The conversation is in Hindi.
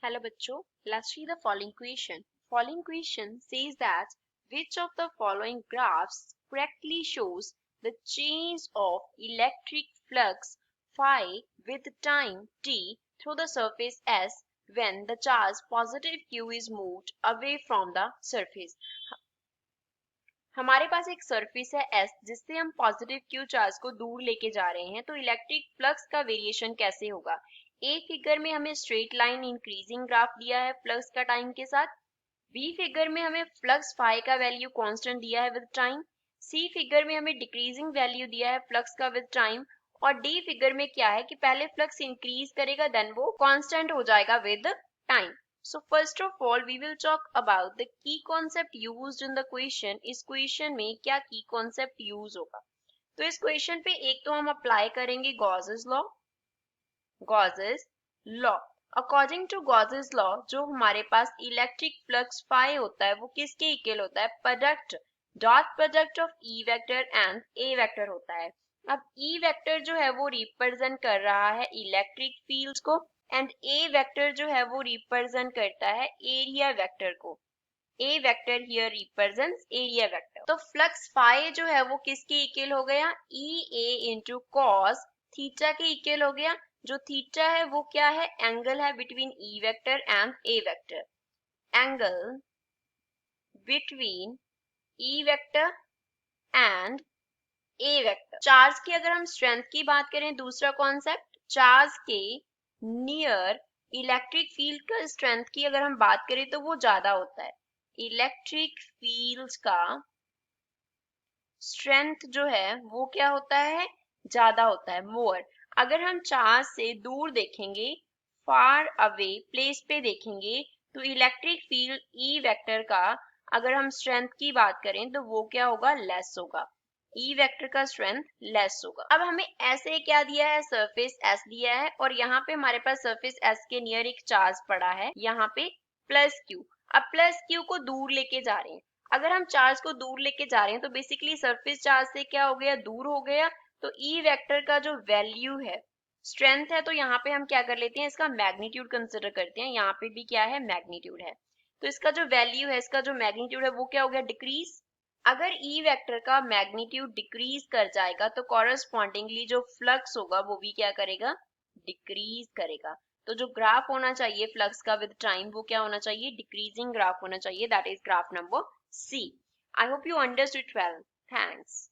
Hello बच्चों, let's see the following question. Following question says that which of the following graphs correctly shows the change of electric flux phi with time t through the surface S when the charge positive q is moved away from the surface. हमारे पास एक सरफेस है S जिससे हम पॉजिटिव Q चार्ज को दूर लेके जा रहे हैं, तो इलेक्ट्रिक फ्लक्स का वेरिएशन कैसे होगा। ए फिगर में हमें स्ट्रेट लाइन इंक्रीजिंग ग्राफ दिया है फ्लक्स का टाइम के साथ। बी फिगर में हमें फ्लक्स फाई का वैल्यू कांस्टेंट दिया है विद टाइम। सी फिगर में हमें डिक्रीजिंग वैल्यू दिया है फ्लक्स का विद टाइम। और डी फिगर में क्या है कि पहले फ्लक्स इंक्रीज करेगा देन वो कांस्टेंट हो जाएगा with time. So first of all, we will talk about the key concept used in the question. इस question में क्या key concept use होगा। तो इस question पे एक तो हम apply करेंगे Gauss's law। Gauss's law, according to Gauss's law, जो हमारे पास इलेक्ट्रिक फ्लक्स फाई होता है वो किसके इक्वल होता है, product dot product of E vector and A vector होता है। अब ई वेक्टर जो है वो रिप्रेजेंट कर रहा है इलेक्ट्रिक फील्ड्स को एंड ए वेक्टर जो है वो रिप्रेजेंट करता है एरिया वेक्टर को। A vector here represents area vector. तो फ्लक्स फाई जो है वो किसके इक्वल हो गया, E A into cos theta के इक्वल हो गया। जो थीटा है वो क्या है, एंगल है between E vector and A vector. Angle between E vector and A vector. Charge की अगर हम स्ट्रेंथ की बात करें, दूसरा कॉन्सेप्ट चार्ज के नियर इलेक्ट्रिक फील्ड का स्ट्रेंथ की अगर हम बात करें तो वो ज्यादा होता है। इलेक्ट्रिक फील्ड का स्ट्रेंथ जो है वो क्या होता है, ज्यादा होता है, मोर। अगर हम चार्ज से दूर देखेंगे, फार अवे प्लेस पे देखेंगे, तो इलेक्ट्रिक फील्ड ई वेक्टर का अगर हम स्ट्रेंथ की बात करें तो वो क्या होगा, लेस होगा। ई वेक्टर का स्ट्रेंथ लेस होगा। अब हमें ऐसे क्या दिया है, सरफेस एस दिया है और यहाँ पे हमारे पास सरफेस एस के नियर एक चार्ज पड़ा है, यहाँ पे प्लस क्यू। अब प्लस क्यू को दूर लेके जा रहे हैं। अगर हम चार्ज को दूर लेके जा रहे हैं तो बेसिकली सरफेस चार्ज से क्या हो गया, दूर हो गया। तो ई वेक्टर का जो वैल्यू है, स्ट्रेंथ है, तो यहाँ पे हम क्या कर लेते हैं, इसका मैग्नीट्यूड कंसिडर करते हैं। यहाँ पे भी क्या है, मैग्नीट्यूड है। तो इसका जो वैल्यू है, इसका जो मैग्नीट्यूड है वो क्या हो गया, डिक्रीज। अगर ई वेक्टर का मैग्नीट्यूड डिक्रीज कर जाएगा तो कॉरस्पॉन्डिंगली जो फ्लक्स होगा वो भी क्या करेगा, डिक्रीज करेगा। तो जो ग्राफ होना चाहिए फ्लक्स का विद टाइम वो क्या होना चाहिए, डिक्रीजिंग ग्राफ होना चाहिए। That is graph number C. I hope you understood well. Thanks.